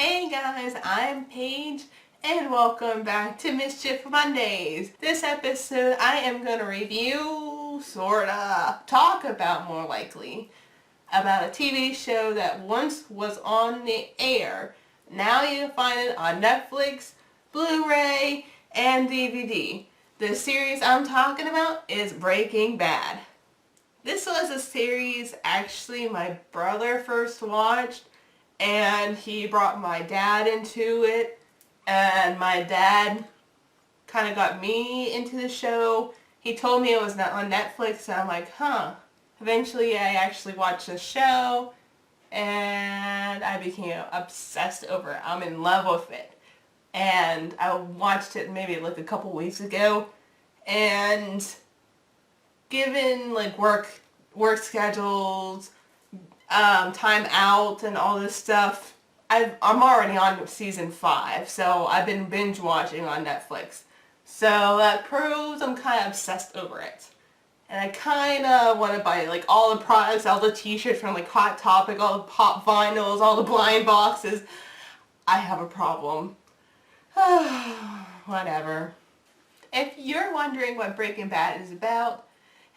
Hey guys, I'm Paige and welcome back to Mischief Mondays. This episode I am going to review, talk about more likely, about a TV show that once was on the air. Now you can find it on Netflix, Blu-ray, and DVD. The series I'm talking about is Breaking Bad. This was a series actually my brother first watched, and he brought my dad into it, and my dad kind of got me into the show. He told me it was not on Netflix, and I'm like, huh. Eventually I actually watched the show, and I became obsessed over it. I'm in love with it. And I watched it maybe like a couple weeks ago, and given like work schedules, time out and all this stuff, I'm already on season 5, so I've been binge watching on Netflix. So that proves I'm kind of obsessed over it. And I kind of want to buy like all the products, all the t-shirts from like Hot Topic, all the pop vinyls, all the blind boxes. I have a problem. Whatever. If you're wondering what Breaking Bad is about,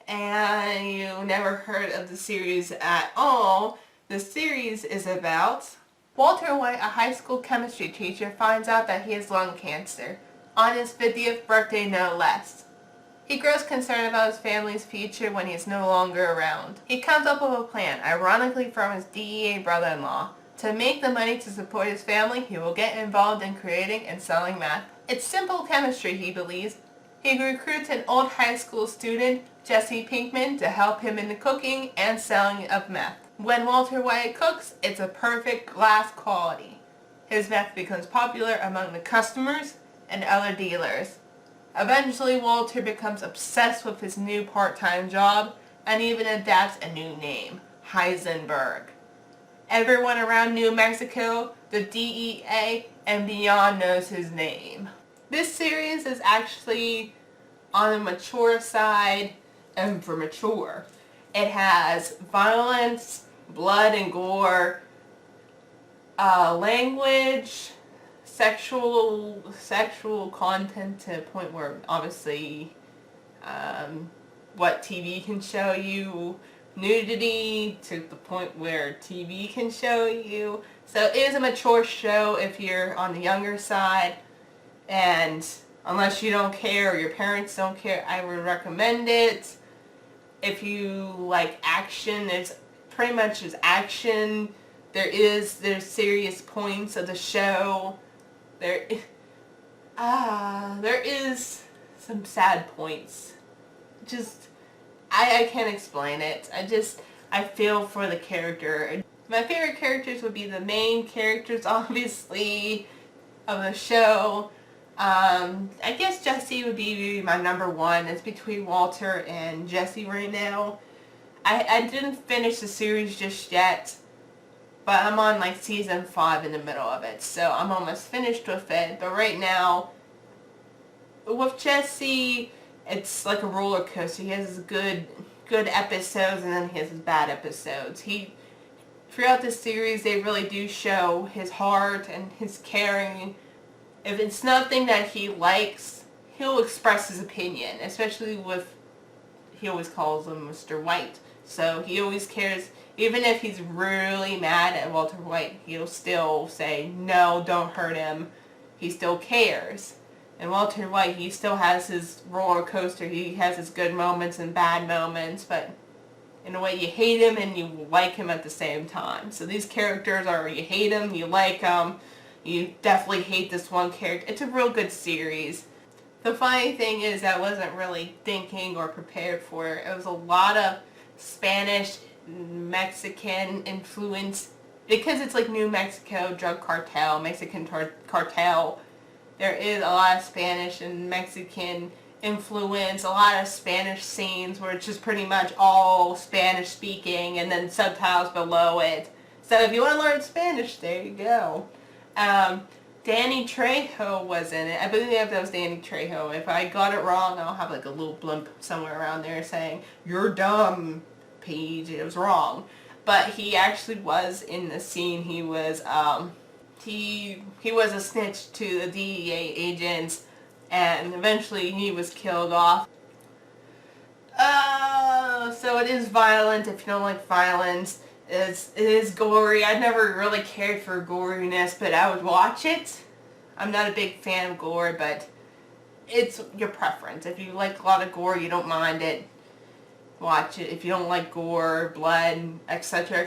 and you never heard of the series at all, the series is about Walter White, a high school chemistry teacher, finds out that he has lung cancer, on his 50th birthday no less. He grows concerned about his family's future when he is no longer around. He comes up with a plan, ironically from his DEA brother-in-law. To make the money to support his family, he will get involved in creating and selling meth. It's simple chemistry, he believes. He recruits an old high school student, Jesse Pinkman, to help him in the cooking and selling of meth. When Walter White cooks, it's a perfect glass quality. His meth becomes popular among the customers and other dealers. Eventually, Walter becomes obsessed with his new part-time job and even adapts a new name, Heisenberg. Everyone around New Mexico, the DEA, and beyond knows his name. This series is actually on the mature side, and for mature. It has violence, blood and gore, language, sexual content to the point where obviously what TV can show you, nudity to the point where TV can show you. So it is a mature show if you're on the younger side. And unless you don't care or your parents don't care, I would recommend it. If you like action, there's pretty much just action. There's serious points of the show. There is some sad points. Just, I can't explain it. I feel for the character. My favorite characters would be the main characters, obviously, of the show. I guess Jesse would be my number one. It's between Walter and Jesse right now. I didn't finish the series just yet, but I'm on like season 5 in the middle of it, so I'm almost finished with it. But right now, with Jesse, it's like a roller coaster. He has his good episodes, and then he has his bad episodes. Throughout the series, they really do show his heart and his caring. If it's nothing that he likes, he'll express his opinion, especially he always calls him Mr. White. So he always cares, even if he's really mad at Walter White, he'll still say, no, don't hurt him. He still cares. And Walter White, he still has his roller coaster. He has his good moments and bad moments, but in a way you hate him and you like him at the same time. So these characters are, you hate him, you like him. You definitely hate this one character. It's a real good series. The funny thing is I wasn't really thinking or prepared for it. It was a lot of Spanish, Mexican influence. Because it's like New Mexico drug cartel, Mexican cartel. There is a lot of Spanish and Mexican influence, a lot of Spanish scenes where it's just pretty much all Spanish speaking and then subtitles below it. So if you want to learn Spanish, there you go. Danny Trejo was in it. I believe that was Danny Trejo. If I got it wrong, I'll have like a little blimp somewhere around there saying, you're dumb, Paige, it was wrong. But he actually was in the scene. He was He was a snitch to the DEA agents, and eventually he was killed off. So it is violent if you don't like violence. It is gory. I never really cared for goriness, but I would watch it. I'm not a big fan of gore, but it's your preference. If you like a lot of gore, you don't mind it, watch it. If you don't like gore, blood, etc.,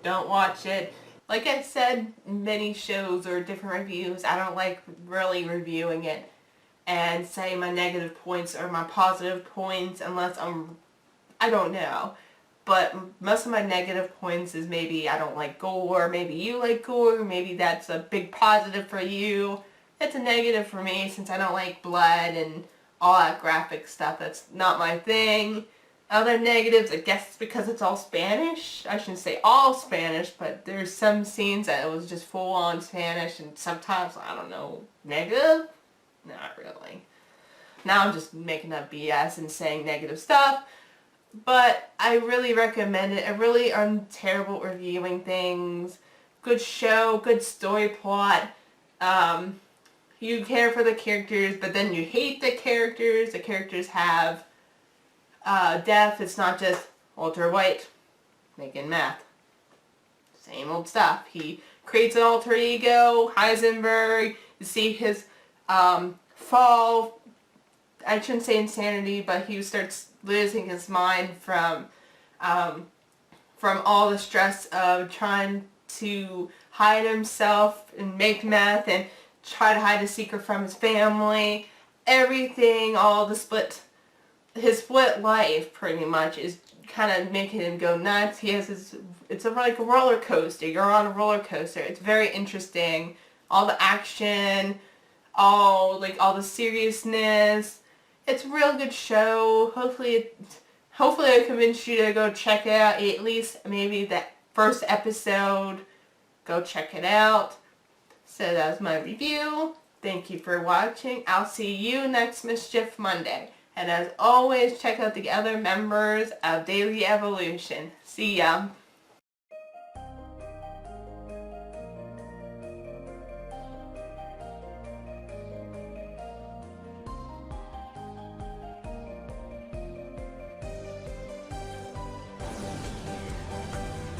don't watch it. Like I said, many shows or different reviews, I don't like really reviewing it and saying my negative points or my positive points unless I don't know. But most of my negative points is maybe I don't like gore, maybe you like gore, maybe that's a big positive for you. It's a negative for me since I don't like blood and all that graphic stuff. That's not my thing. Other negatives, I guess it's because it's all Spanish. I shouldn't say all Spanish, but there's some scenes that it was just full on Spanish and sometimes, I don't know, negative? Not really. Now I'm just making up BS and saying negative stuff. But I really recommend it. I really am terrible at reviewing things. Good show, good story plot. You care for the characters, but then you hate the characters. The characters have depth. It's not just Walter White making meth. Same old stuff. He creates an alter ego, Heisenberg. You see his fall. I shouldn't say insanity, but he starts losing his mind from all the stress of trying to hide himself and make meth and try to hide a secret from his family. Everything, all the his split life pretty much is kind of making him go nuts. He has it's like a roller coaster. You're on a roller coaster. It's very interesting. All the action, all the seriousness. It's a real good show. Hopefully I convinced you to go check it out. At least maybe that first episode. Go check it out. So that was my review. Thank you for watching. I'll see you next Mischief Monday. And as always, check out the other members of Daily Evolution. See ya.